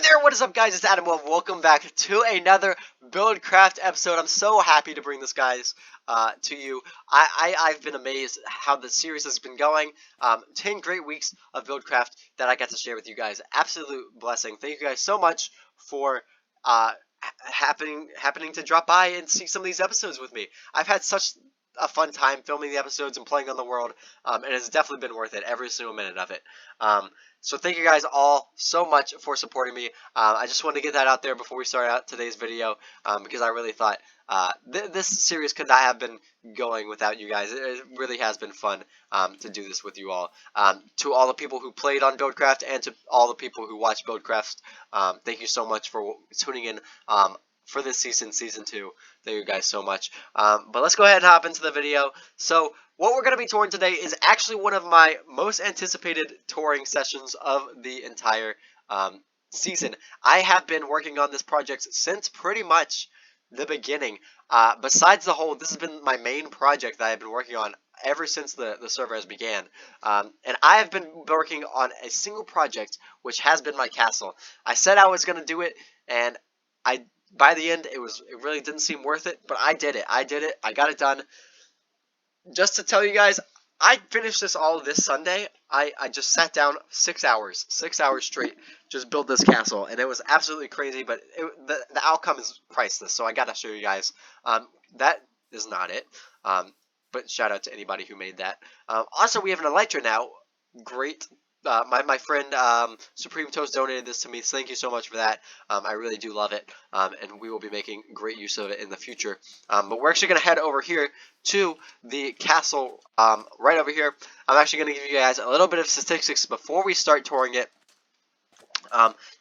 there, what is up guys, it's Adam Webb. Welcome back to another BuildCraft episode. I'm so happy to bring this guys to you. I've been amazed how the series has been going. 10 great weeks of BuildCraft that I got to share with you guys. Absolute blessing. Thank you guys so much for happening to drop by and see some of these episodes with me. I've had such a fun time filming the episodes and playing on the world, and it's definitely been worth it, every single minute of it. So thank you guys all so much for supporting me. I just wanted to get that out there before we start out today's video, because I really thought this series could not have been going without you guys. It really has been fun to do this with you all. To all the people who played on BuildCraft and to all the people who watch BuildCraft, thank you so much for tuning in for this season, Season 2. Thank you guys so much. But let's go ahead and hop into the video. So what we're going to be touring today is actually one of my most anticipated touring sessions of the entire season. I have been working on this project since pretty much the beginning. Besides the whole, this has been my main project that I've been working on ever since the server has began. And I have been working on a single project, which has been my castle. I said I was going to do it, and by the end, it really didn't seem worth it, but I did it. I got it done. Just to tell you guys, I finished this all this Sunday. I just sat down 6 hours straight, just built this castle, and it was absolutely crazy, but the outcome is priceless, so I gotta show you guys. That is not it, but shout out to anybody who made that. Also, we have an Elytra now. Great. My friend Supreme Toast donated this to me. So thank you so much for that. I really do love it, and we will be making great use of it in the future. But we're actually going to head over here to the castle right over here. I'm actually going to give you guys a little bit of statistics before we start touring it.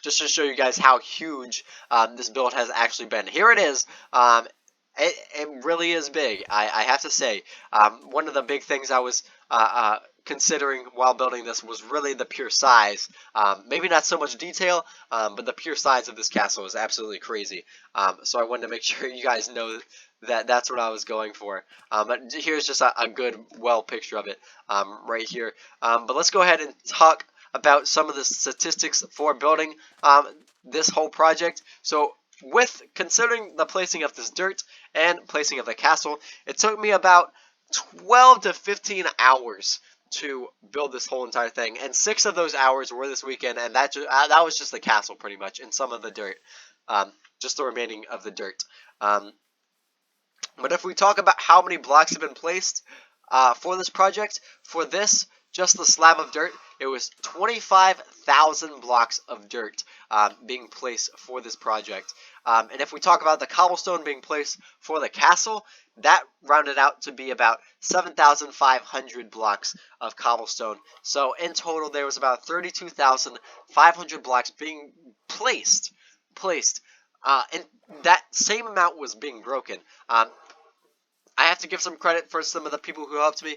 Just to show you guys how huge this build has actually been. Here it is. It really is big, I have to say. One of the big things I was considering while building this was really the pure size. Maybe not so much detail, but the pure size of this castle is absolutely crazy. So I wanted to make sure you guys know that that's what I was going for. But here's just a good, well picture of it right here. But let's go ahead and talk about some of the statistics for building this whole project. So with considering the placing of this dirt and placing of the castle, it took me about 12 to 15 hours to build this whole entire thing, and 6 of those hours were this weekend, and that was just the castle pretty much, and some of the dirt, just the remaining of the dirt. But if we talk about how many blocks have been placed for this project, for this, just the slab of dirt, it was 25,000 blocks of dirt being placed for this project. And if we talk about the cobblestone being placed for the castle, that rounded out to be about 7,500 blocks of cobblestone. So in total, there was about 32,500 blocks being placed. And that same amount was being broken. I have to give some credit for some of the people who helped me.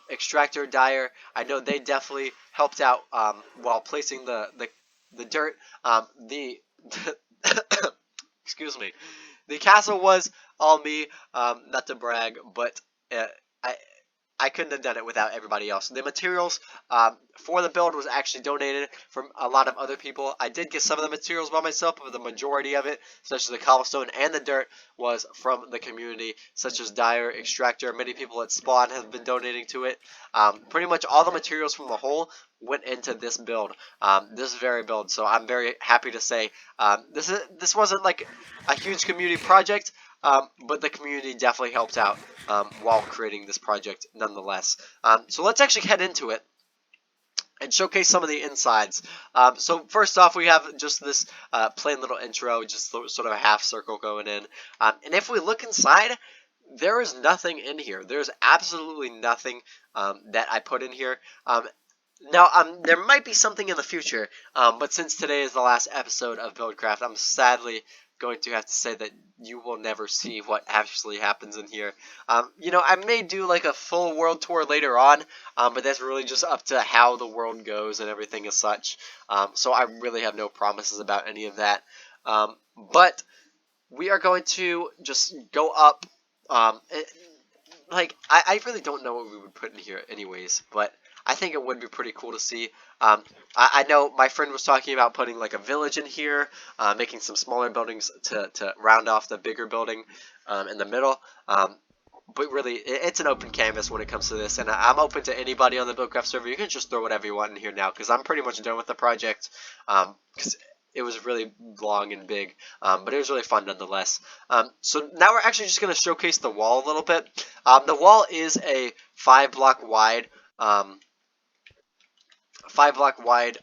Extractor, Dyer, I know they definitely helped out while placing the dirt. Excuse me. The castle was all me, not to brag, but I couldn't have done it without everybody else. The materials for the build was actually donated from a lot of other people. I did get some of the materials by myself, but the majority of it, such as the cobblestone and the dirt, was from the community, such as Dyer, Extractor. Many people at Spawn have been donating to it. Pretty much all the materials from the whole went into this build, this very build. So I'm very happy to say this wasn't like a huge community project, but the community definitely helped out while creating this project nonetheless. So let's actually head into it and showcase some of the insides. So first off, we have just this plain little intro, just sort of a half circle going in. And if we look inside, there is nothing in here. There's absolutely nothing that I put in here. Now, there might be something in the future, but since today is the last episode of BuildCraft, I'm sadly going to have to say that you will never see what actually happens in here. You know, I may do like a full world tour later on, but that's really just up to how the world goes and everything as such. So I really have no promises about any of that. But we are going to just go up. I really don't know what we would put in here anyways, but I think it would be pretty cool to see. I know my friend was talking about putting like a village in here, making some smaller buildings to round off the bigger building in the middle. But really, it's an open canvas when it comes to this, and I'm open to anybody on the BuildCraft server. You can just throw whatever you want in here now, because I'm pretty much done with the project, because it was really long and big, but it was really fun nonetheless. So now we're actually just going to showcase the wall a little bit. The wall is a 5-block wide, 5-block wide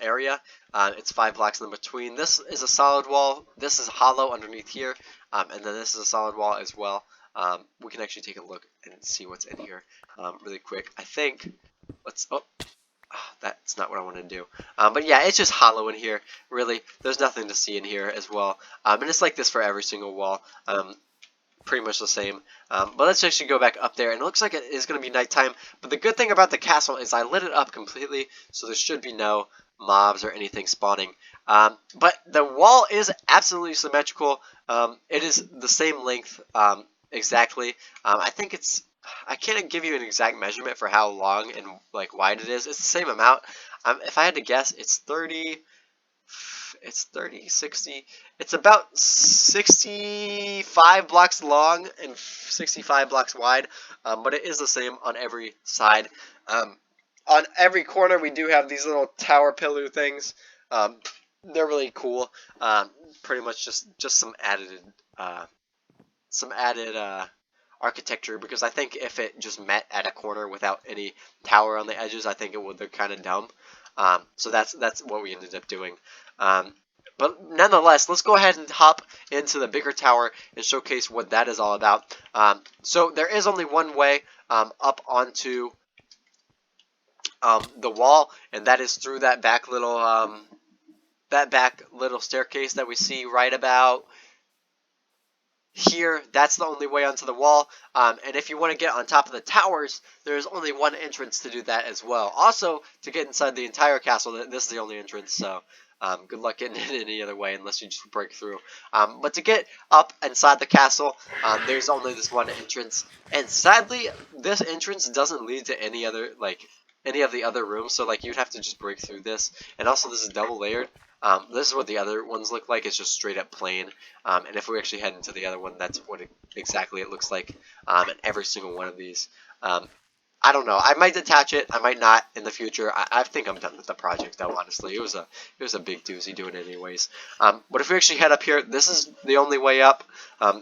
area. It's 5 blocks in between. This is a solid wall. This is hollow underneath here, and then this is a solid wall as well. We can actually take a look and see what's in here really quick. I think, that's not what I want to do. But yeah, it's just hollow in here, really. There's nothing to see in here as well. And it's like this for every single wall. Pretty much the same. But let's actually go back up there, and it looks like it is going to be nighttime. But the good thing about the castle is I lit it up completely, so there should be no mobs or anything spawning. But the wall is absolutely symmetrical. It is the same length exactly. I think I can't give you an exact measurement for how long and like wide it is. It's the same amount. If I had to guess, it's 30, 60. It's about 65 blocks long and 65 blocks wide, but it is the same on every side. On every corner, we do have these little tower pillar things. They're really cool. Pretty much just some added architecture, because I think if it just met at a corner without any tower on the edges, I think it would look kind of dumb. So that's what we ended up doing. But nonetheless, let's go ahead and hop into the bigger tower and showcase what that is all about. So there is only one way up onto the wall, and that is through that back little staircase that we see right about here. That's the only way onto the wall, and if you want to get on top of the towers, there's only one entrance to do that as well. Also, to get inside the entire castle, this is the only entrance, so good luck getting it any other way unless you just break through. But to get up inside the castle, there's only this one entrance, and sadly, this entrance doesn't lead to any of the other rooms, so like you'd have to just break through this. And also, this is double layered. This is what the other ones look like. It's just straight up plain. And if we actually head into the other one, that's what exactly it looks like in every single one of these. I don't know. I might detach it. I might not in the future. I think I'm done with the project, though. Honestly, it was a big doozy doing it anyways. But if we actually head up here, this is the only way up.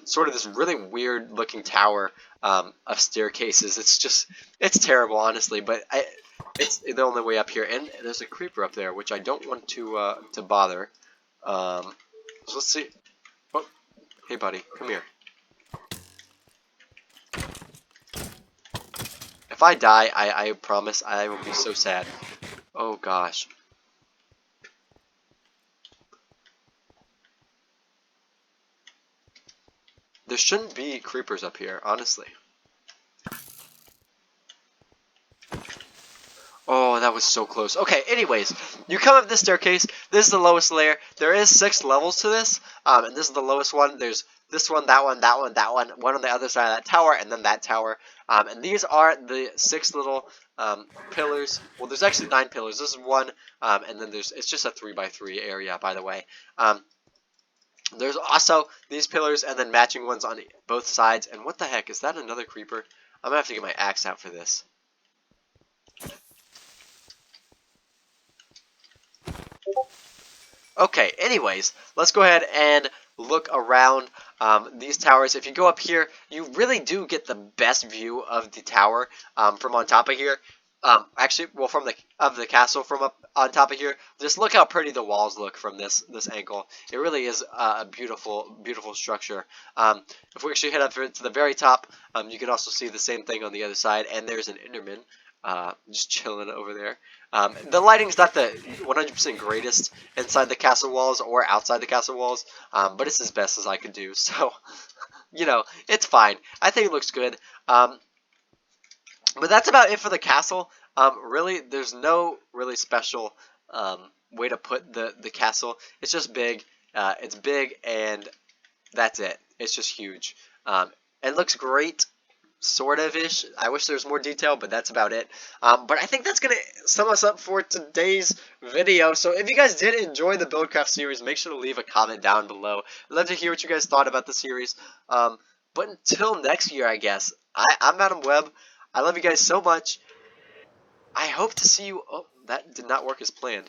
Sort of this really weird looking tower of staircases. It's terrible, honestly. But it's the only way up here, and there's a creeper up there, which I don't want to bother. So let's see. Oh, hey buddy, come here. If I die, I promise I will be so sad. Oh gosh. There shouldn't be creepers up here, honestly. Oh, that was so close. Okay, anyways, you come up this staircase. This is the lowest layer. There is 6 levels to this, and this is the lowest one. There's this one, that one, that one, that one on the other side of that tower, and then that tower. And these are the 6 little pillars. Well, there's actually 9 pillars. This is one, and then it's just a 3x3 area, by the way. There's also these pillars, and then matching ones on both sides. And what the heck, is that another creeper? I'm gonna have to get my axe out for this. Okay, anyways, let's go ahead and look around these towers. If you go up here, you really do get the best view of the tower from on top of here. Actually, well, from the castle from up on top of here. Just look how pretty the walls look from this angle. It really is a beautiful structure. If we actually head up to the very top, you can also see the same thing on the other side, and there's an Enderman just chilling over there. The lighting's not the 100% greatest inside the castle walls or outside the castle walls, but it's as best as I could do. So, it's fine. I think it looks good. But that's about it for the castle. Really, there's no really special way to put the castle. It's just big. It's big, and that's it. It's just huge. It looks great. sort of ish. I wish there was more detail, but that's about it. But I think that's gonna sum us up for today's video. So if you guys did enjoy the BuildCraft series, make sure to leave a comment down below. I'd love to hear what you guys thought about the series. But until next year, I guess, I'm Adam Webb. I love you guys so much. I hope to see you. Oh, that did not work as planned.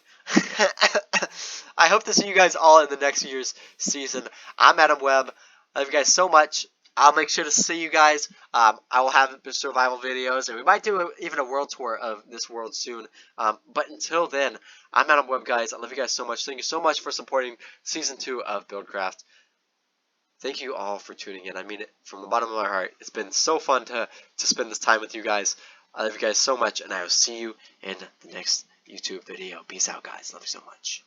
I hope to see you guys all in the next year's season. I'm Adam Webb. I love you guys so much. I'll make sure to see you guys. I will have survival videos, and we might do even a world tour of this world soon. But until then, I'm Adam Webb, guys. I love you guys so much. Thank you so much for supporting Season 2 of BuildCraft. Thank you all for tuning in. I mean it from the bottom of my heart. It's been so fun to spend this time with you guys. I love you guys so much, and I will see you in the next YouTube video. Peace out, guys. Love you so much.